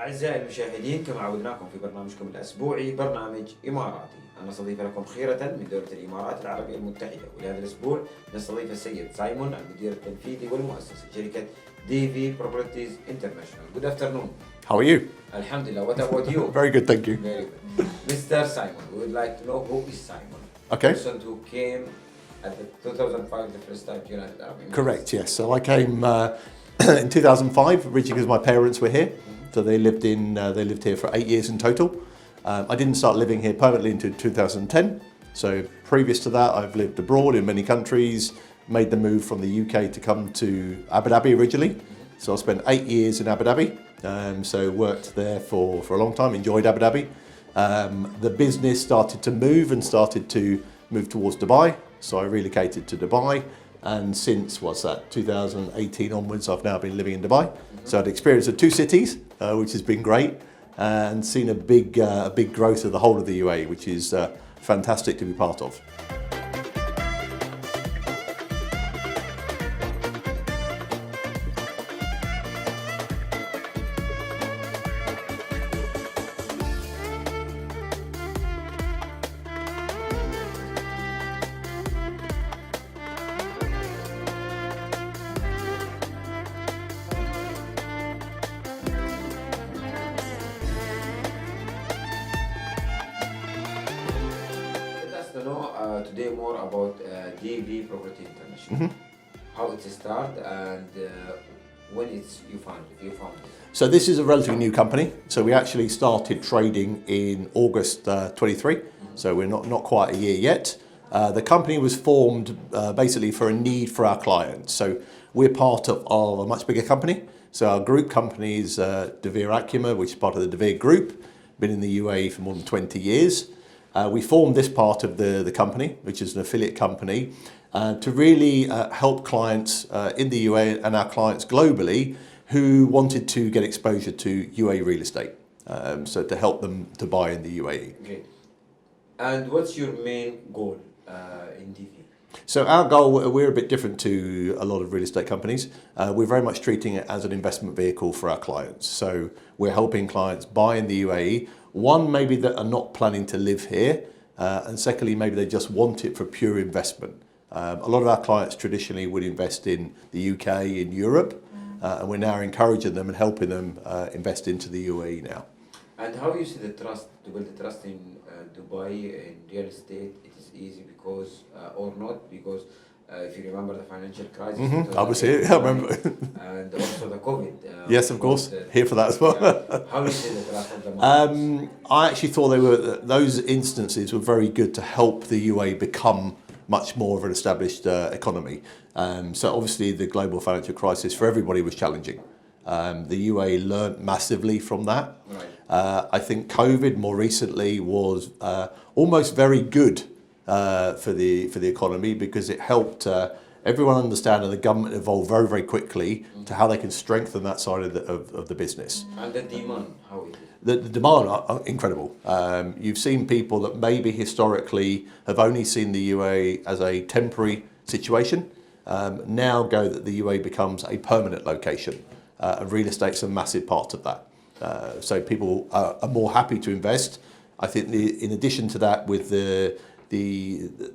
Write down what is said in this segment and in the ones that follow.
أعزائي المشاهدين، كما عودناكم في برنامجكم الأسبوعي برنامج إماراتي، أن نستضيف لكم خيرة من دولة الإمارات العربية المتحدة. ولهذا الأسبوع نستضيف السيد سايمون، المدير التنفيذي والمؤسس لشركة DV Properties International. Good afternoon. How are you? Alhamdulillah. What about you? Very good, thank you. Very good. Mr. Simon, we would like to know who is Simon. Okay. The person who came at the 2005 the first time to United Arab Emirates. Correct, yes. So I came in 2005, originally because my parents were here. So they lived here for 8 years in total. I didn't start living here permanently until 2010. So previous to that, I've lived abroad in many countries, made the move from the UK to come to Abu Dhabi originally. So I spent 8 years in Abu Dhabi. So worked there for a long time, enjoyed Abu Dhabi. The business started to move towards Dubai. So I relocated to Dubai. And since, 2018 onwards, I've now been living in Dubai. So I'd experienced the two cities, which has been great, and seen a big growth of the whole of the UAE, which is fantastic to be part of. To know today more about DV Property International, how it started and when you found it. So this is a relatively new company. So we actually started trading in August 23. So we're not quite a year yet. The company was formed basically for a need for our clients. So we're part of a much bigger company. So our group company is Devere Acuma, which is part of the Devere Group. Been in the UAE for more than 20 years. We formed this part of the company, which is an affiliate company, to really help clients in the UAE and our clients globally who wanted to get exposure to UAE real estate. So to help them to buy in the UAE. Okay. And what's your main goal in DV? So our goal, we're a bit different to a lot of real estate companies. We're very much treating it as an investment vehicle for our clients. So we're helping clients buy in the UAE. One, maybe that are not planning to live here. And secondly, maybe they just want it for pure investment. A lot of our clients traditionally would invest in the UK, in Europe. And we're now encouraging them and helping them invest into the UAE now. And how you see the trust, to build the trust in Dubai in real estate, it is easy because, or not, because if you remember the financial crisis. I was here, I remember. And also the COVID. Yes, of course, here for that as well. Yeah. How you see the trust of the market? I actually thought those instances were very good to help the UAE become much more of an established economy. So obviously the global financial crisis for everybody was challenging. The UAE learnt massively from that. Right. I think COVID more recently was almost very good for the economy because it helped everyone understand, and the government evolved very, very quickly to how they can strengthen that side of the business. And the demand, how is it? The demand are incredible. You've seen people that maybe historically have only seen the UAE as a temporary situation, now go that the UAE becomes a permanent location. And real estate's a massive part of that. So people are more happy to invest. I think in addition to that, with the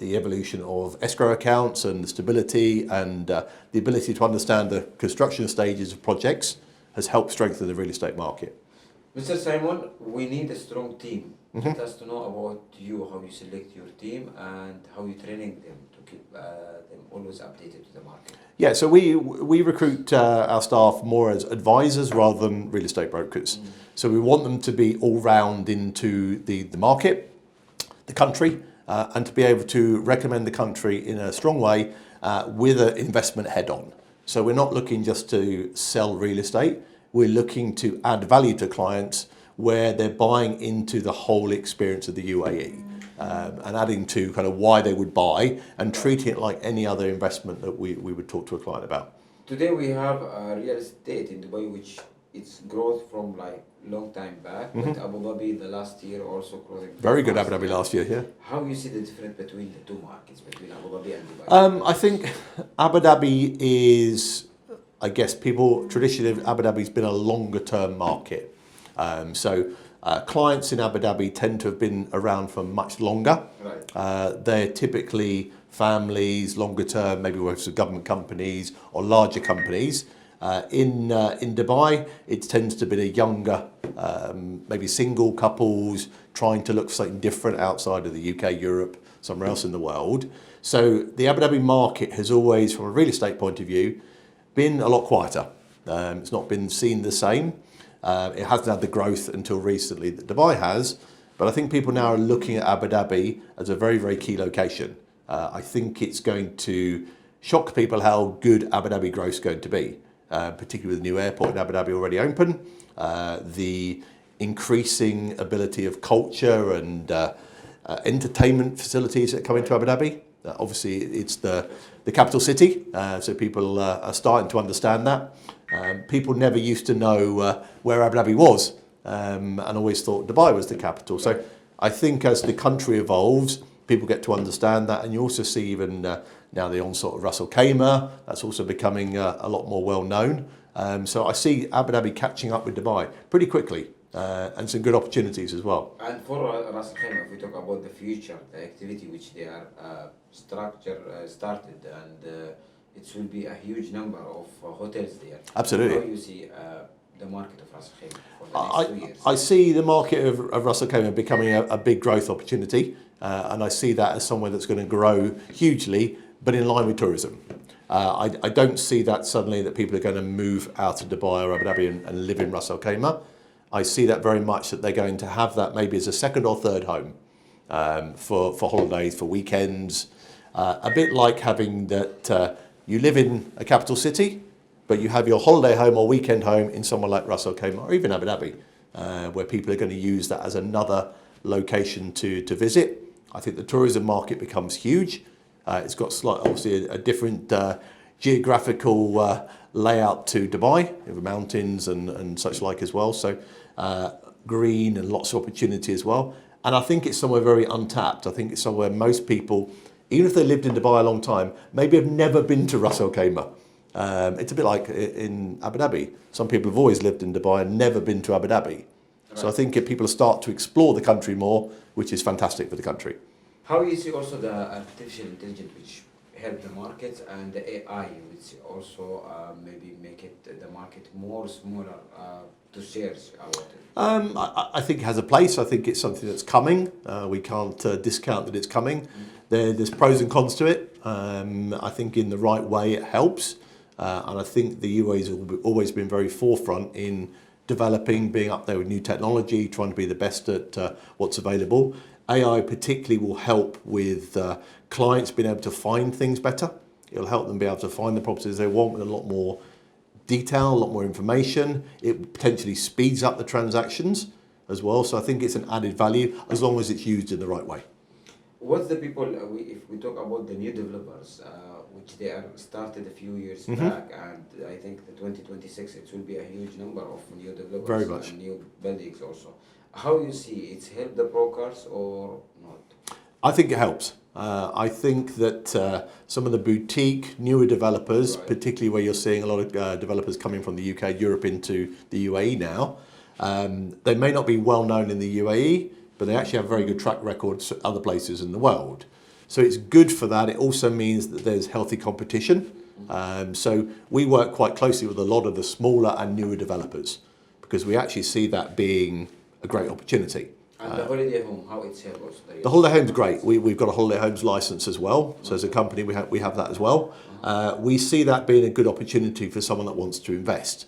evolution of escrow accounts and the stability and the ability to understand the construction stages of projects has helped strengthen the real estate market. Mr. Simon, we need a strong team. Let us to know about you, how you select your team and how you training them to keep them always updated to the market. Yeah, so we recruit our staff more as advisors rather than real estate brokers. So we want them to be all round into the market, the country, and to be able to recommend the country in a strong way with an investment head on. So we're not looking just to sell real estate. We're looking to add value to clients where they're buying into the whole experience of the UAE. And adding to kind of why they would buy and treating it like any other investment that we would talk to a client about. Today we have real estate in Dubai, which it's growth from like long time back, but Abu Dhabi the last year also growing. Very good Abu Dhabi last year, yeah. How you see the difference between the two markets, between Abu Dhabi and Dubai? I think Abu Dhabi is, I guess people traditionally, Abu Dhabi's been a longer term market. Clients in Abu Dhabi tend to have been around for much longer. Right. They're typically families, longer term, maybe work for government companies or larger companies. In Dubai, it tends to be the younger, maybe single couples trying to look for something different outside of the UK, Europe, somewhere else in the world. So the Abu Dhabi market has always, from a real estate point of view, been a lot quieter. It's not been seen the same. It hasn't had the growth until recently that Dubai has, but I think people now are looking at Abu Dhabi as a very, very key location. I think it's going to shock people how good Abu Dhabi growth is going to be, particularly with the new airport in Abu Dhabi already open, the increasing ability of culture and entertainment facilities that come into Abu Dhabi. Obviously, it's the capital city, so people are starting to understand that. People never used to know where Abu Dhabi was and always thought Dubai was the capital. So I think as the country evolves, people get to understand that. And you also see even now the onslaught of Ras Al Khaimah, that's also becoming a lot more well known. So I see Abu Dhabi catching up with Dubai pretty quickly and some good opportunities as well. And for Ras Al Khaimah, if we talk about the future, the activity which they are started, and it will be a huge number of hotels there. Absolutely. How do you see the market of Ras Al Khaimah for the next 2 years? I see the market of Ras Al Khaimah becoming a big growth opportunity, and I see that as somewhere that's going to grow hugely, but in line with tourism. I don't see that suddenly that people are going to move out of Dubai or Abu Dhabi and live in Ras Al Khaimah. I see that very much that they're going to have that maybe as a second or third home for holidays, for weekends. A bit like having that you live in a capital city, but you have your holiday home or weekend home in somewhere like Ras Al Khaimah or even Abu Dhabi, where people are going to use that as another location to visit. I think the tourism market becomes huge. It's got obviously a different geographical layout to Dubai, with mountains and such like as well. So green and lots of opportunity as well. And I think it's somewhere very untapped. I think it's somewhere most people, even if they lived in Dubai a long time, maybe have never been to Ras Al Khaimah. It's a bit like in Abu Dhabi. Some people have always lived in Dubai and never been to Abu Dhabi. Right. So I think if people start to explore the country more, which is fantastic for the country. How you see also the artificial intelligence which help the market, and the AI which also maybe make it the market more smaller to search about it? I think it has a place. I think it's something that's coming. We can't discount that it's coming. There's pros and cons to it. I think in the right way it helps. And I think the UAE has always been very forefront in developing, being up there with new technology, trying to be the best at what's available. AI particularly will help with clients being able to find things better. It'll help them be able to find the properties they want with a lot more detail, a lot more information. It potentially speeds up the transactions as well. So I think it's an added value as long as it's used in the right way. What's the people, if we talk about the new developers, which they are started a few years back, and I think the 2026 it will be a huge number of new developers. Very much. And new buildings also. How you see it's help the brokers or not? I think it helps. I think that some of the boutique, newer developers, right, particularly where you're seeing a lot of developers coming from the UK, Europe into the UAE now, they may not be well known in the UAE, but they actually have very good track records other places in the world. So it's good for that. It also means that there's healthy competition. So we work quite closely with a lot of the smaller and newer developers because we actually see that being a great opportunity. And the holiday home, how it's helped also? The holiday home's great. We've got a holiday homes license as well. So as a company, we have that as well. We see that being a good opportunity for someone that wants to invest.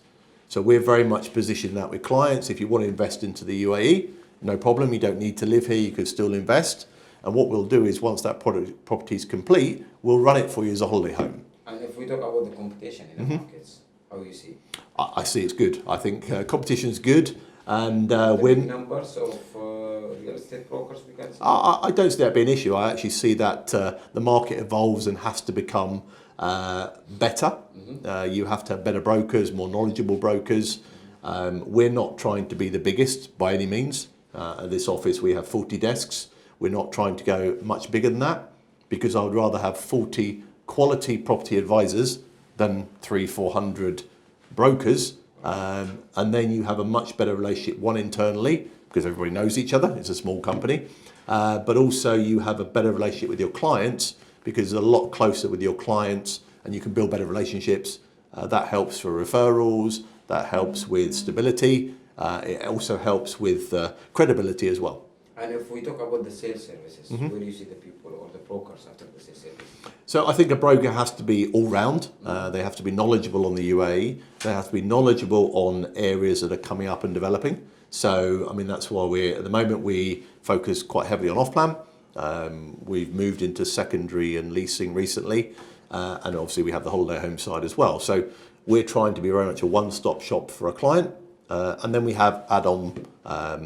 So we're very much positioned that with clients. If you want to invest into the UAE, no problem. You don't need to live here. You could still invest. And what we'll do is once that property is complete, we'll run it for you as a holiday home. And if we talk about the competition in the markets, how you see? I see it's good. I think competition's good. And big numbers of real estate brokers we can see? I don't see that being an issue. I actually see that the market evolves and has to become better. You have to have better brokers, more knowledgeable brokers. We're not trying to be the biggest by any means. At this office we have 40 desks. We're not trying to go much bigger than that because I would rather have 40 quality property advisors than 300-400 brokers And then you have a much better relationship, one internally, because everybody knows each other, it's a small company, but also you have a better relationship with your clients because it's a lot closer with your clients and you can build better relationships. That helps for referrals, that helps with stability, it also helps with credibility as well. And if we talk about the sales services, where do you see the people or the brokers after the sales service? So I think a broker has to be all round. They have to be knowledgeable on the UAE. They have to be knowledgeable on areas that are coming up and developing. So, I mean, that's why at the moment we focus quite heavily on off-plan. We've moved into secondary and leasing recently. And obviously we have the holiday home side as well. So we're trying to be very much a one-stop shop for a client. And then we have add-on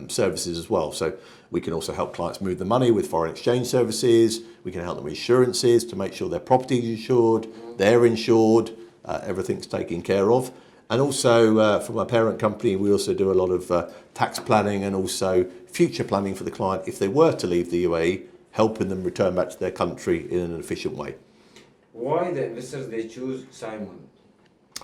services as well. So we can also help clients move the money with foreign exchange services. We can help them with insurances to make sure their property is insured, they're insured, everything's taken care of. And also from our parent company, we also do a lot of tax planning and also future planning for the client if they were to leave the UAE, helping them return back to their country in an efficient way. Why the investors, they choose Simon?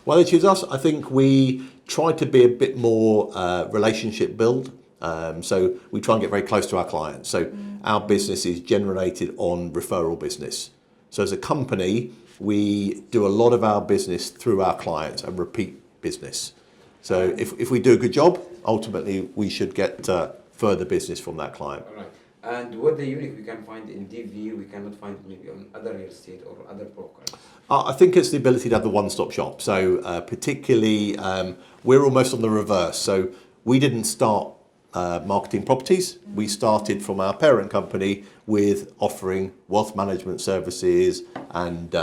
Why they choose us? I think we try to be a bit more relationship build. So we try and get very close to our clients. So our business is generated on referral business. So as a company, we do a lot of our business through our clients and repeat business. So if we do a good job, ultimately we should get further business from that client. All right. And what the unique we can find in DV, we cannot find maybe on other real estate or other brokers? I think it's the ability to have the one-stop shop. So particularly, we're almost on the reverse. So we didn't start marketing properties. We started from our parent company with offering wealth management services and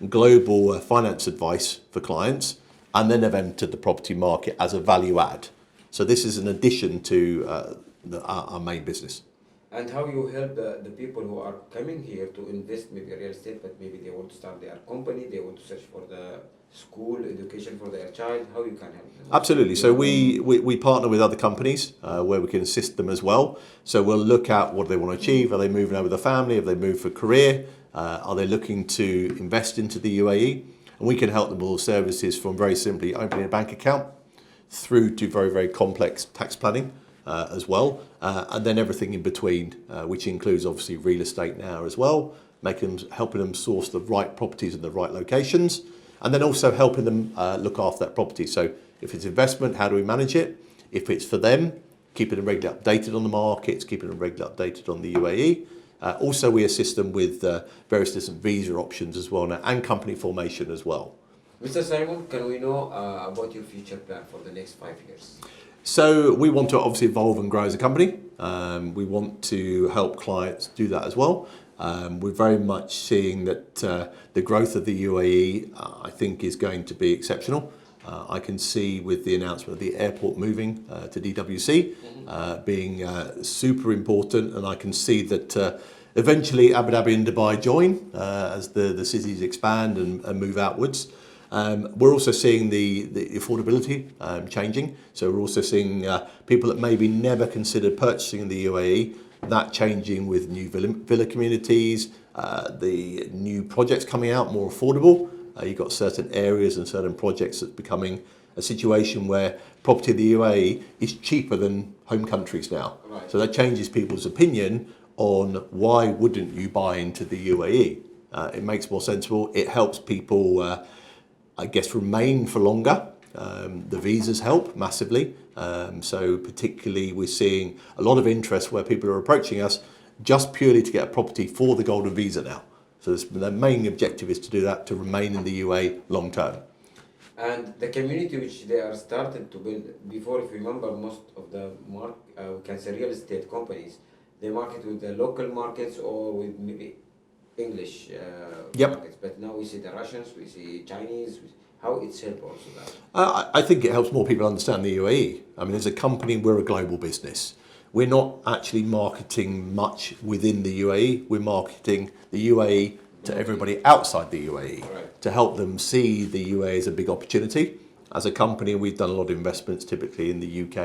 global finance advice for clients, and then have entered the property market as a value add. So this is an addition to our main business. And how you help the people who are coming here to invest maybe real estate, but maybe they want to start their company, they want to search for the school education for their child, how you can help them? Absolutely. So we partner with other companies where we can assist them as well. So we'll look at what they want to achieve. Are they moving over with a family? Have they moved for career? Are they looking to invest into the UAE? And we can help them with all services from very simply opening a bank account through to very, very complex tax planning. As well, and then everything in between, which includes obviously real estate now as well, helping them source the right properties in the right locations, and then also helping them look after that property. So if it's investment, how do we manage it? If it's for them, keeping them regularly updated on the markets, keeping them regularly updated on the UAE. Also, we assist them with various different visa options as well now, and company formation as well. Mr. Simon, can we know about your future plan for the next 5 years? So we want to obviously evolve and grow as a company. We want to help clients do that as well. We're very much seeing that the growth of the UAE, I think, is going to be exceptional. I can see with the announcement of the airport moving to DWC being super important, and I can see that eventually Abu Dhabi and Dubai join as the cities expand and move outwards. We're also seeing the affordability changing. So we're also seeing people that maybe never considered purchasing in the UAE, that changing with new villa communities, the new projects coming out more affordable. You've got certain areas and certain projects that's becoming a situation where property in the UAE is cheaper than home countries now. Right. So that changes people's opinion on why wouldn't you buy into the UAE. It makes more sensible. It helps people I guess remain for longer. The visas help massively. So particularly we're seeing a lot of interest where people are approaching us just purely to get a property for the golden visa now. So the main objective is to do that, to remain in the UAE long term. And the community which they are starting to build, before, if you remember, most of the we can say real estate companies, they market with the local markets or with maybe English markets, but now we see the Russians, we see Chinese. How it's helped also that? I think it helps more people understand the UAE. I mean, as a company, we're a global business. We're not actually marketing much within the UAE. We're marketing the UAE to everybody outside the UAE to help them see the UAE as a big opportunity. As a company, we've done a lot of investments, typically in the UK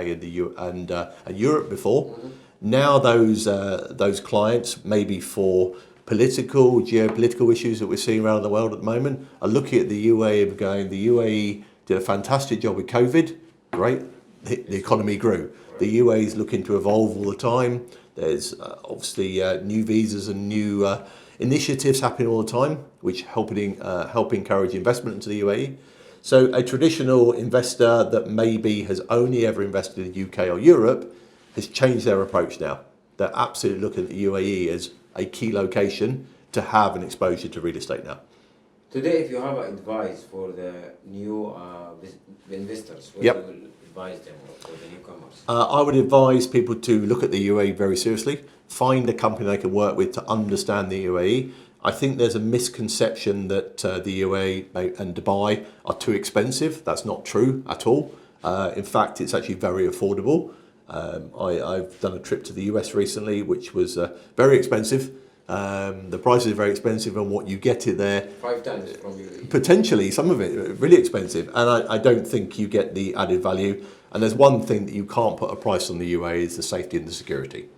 and Europe before. Mm-hmm. Now those clients, maybe for political, geopolitical issues that we're seeing around the world at the moment, are looking at the UAE and going, the UAE did a fantastic job with COVID. great. The economy grew. The UAE is looking to evolve all the time. There's obviously new visas and new initiatives happening all the time, which help encourage investment into the UAE. So a traditional investor that maybe has only ever invested in the UK or Europe has changed their approach now. They're absolutely looking at the UAE as a key location to have an exposure to real estate now. Today, if you have advice for the new investors, what Yep. do you advise them for the newcomers? I would advise people to look at the UAE very seriously, find a company they can work with to understand the UAE. I think there's a misconception that the UAE and Dubai are too expensive. That's not true at all. In fact, it's actually very affordable. I've done a trip to the US recently, which was very expensive. The prices are very expensive, and what you get it there 5 times from UAE. potentially some of it really expensive, and I don't think you get the added value. And there's one thing that you can't put a price on the UAE is the safety and the security.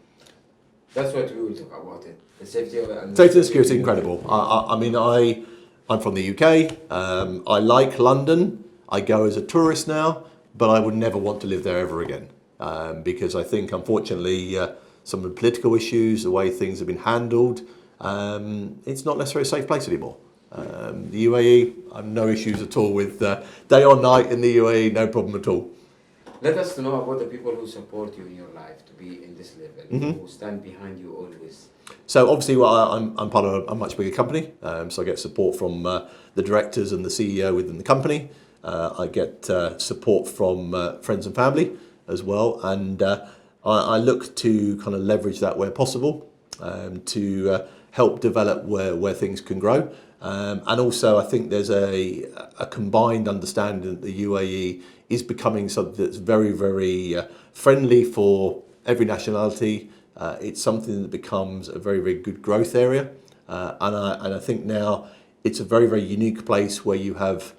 That's what we will talk about it. The safety and Safety and security is incredible. I'm from the UK. I like London. I go as a tourist now, but I would never want to live there ever again, because I think, unfortunately, some of the political issues, the way things have been handled, it's not necessarily a safe place anymore. The UAE, I have no issues at all with day or night in the UAE, no problem at all. Let us know about the people who support you in your life to be in this level, who stand behind you always. So obviously, I'm part of a much bigger company, so I get support from the directors and the CEO within the company. I get support from friends and family as well, and I look to kind of leverage that where possible to help develop where things can grow. And also, I think there's a combined understanding that the UAE is becoming something that's very, very friendly for every nationality. It's something that becomes a very, very good growth area. And I think now it's a very, very unique place where you have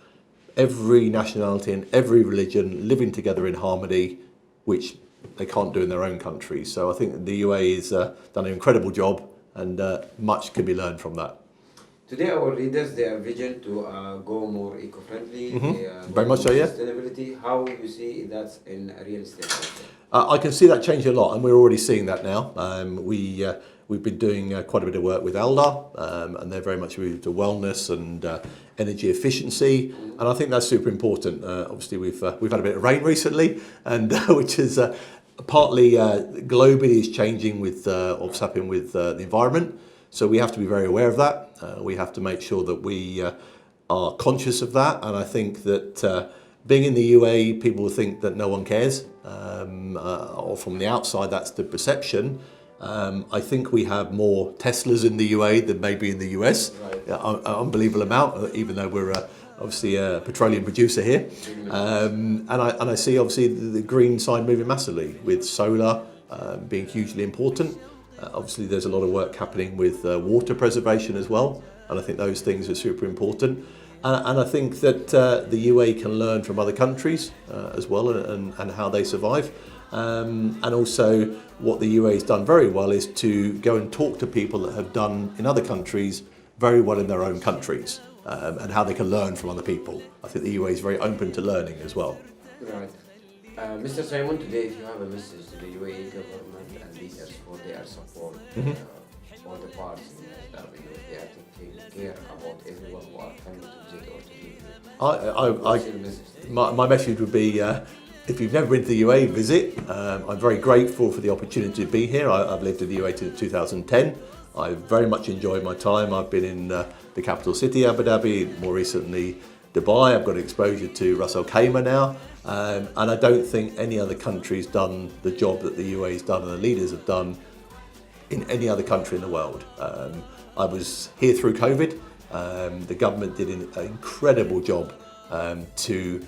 every nationality and every religion living together in harmony, which they can't do in their own countries. So I think the UAE has done an incredible job, and much can be learned from that. Today, our leaders, they are vision to go more eco-friendly, Very much so, yeah. Sustainability. How you see that in real estate? I can see that changing a lot, and we're already seeing that now. We've been doing quite a bit of work with Eldar, and they're very much moved to wellness and energy efficiency, and I think that's super important. Obviously, we've had a bit of rain recently, and which is partly globally is changing with what's happening with the environment. So we have to be very aware of that. We have to make sure that we are conscious of that, and I think that being in the UAE, people think that no one cares, or from the outside, that's the perception. I think we have more Teslas in the UAE than maybe in the US, Right. an unbelievable amount, even though we're obviously a petroleum producer here. And I see obviously the green side moving massively, with solar being hugely important. Obviously there's a lot of work happening with water preservation as well, and I think those things are super important. And I think that the UAE can learn from other countries as well, and how they survive. And also what the UAE has done very well is to go and talk to people that have done in other countries very well in their own countries, and how they can learn from other people. I think the UAE is very open to learning as well. Right. Mr. Simon, today if you have a message to the UAE government and leaders for their support, all the parts in the they are taking care about everyone who are coming to visit or to live here. What's your message? My message would be, if you've never been to the UAE, visit. I'm very grateful for the opportunity to be here. I've lived in the UAE since 2010. I very much enjoyed my time. I've been in the capital city, Abu Dhabi, more recently Dubai. I've got exposure to Ras Al Khaimah now. And I don't think any other country's done the job that the UAE's done and the leaders have done in any other country in the world. I was here through COVID. The government did an incredible job to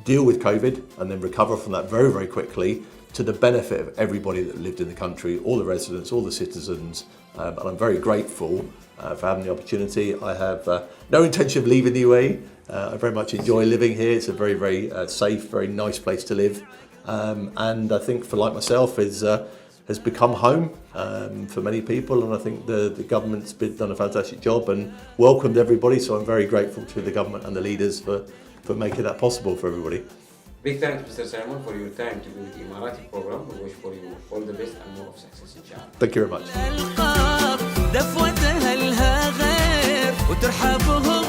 deal with COVID and then recover from that very, very quickly, to the benefit of everybody that lived in the country, all the residents, all the citizens. And I'm very grateful for having the opportunity. I have no intention of leaving the UAE. I very much enjoy living here. It's a very, very safe, very nice place to live. And I think for like myself has become home for many people. And I think the government's done a fantastic job and welcomed everybody. So I'm very grateful to the government and the leaders for making that possible for everybody. Big thanks, Mr. Simon, for your time to do the Emarati program. We wish for you all the best and more of success, inshallah. Thank you very much. دفوتها لها غير وترحبهم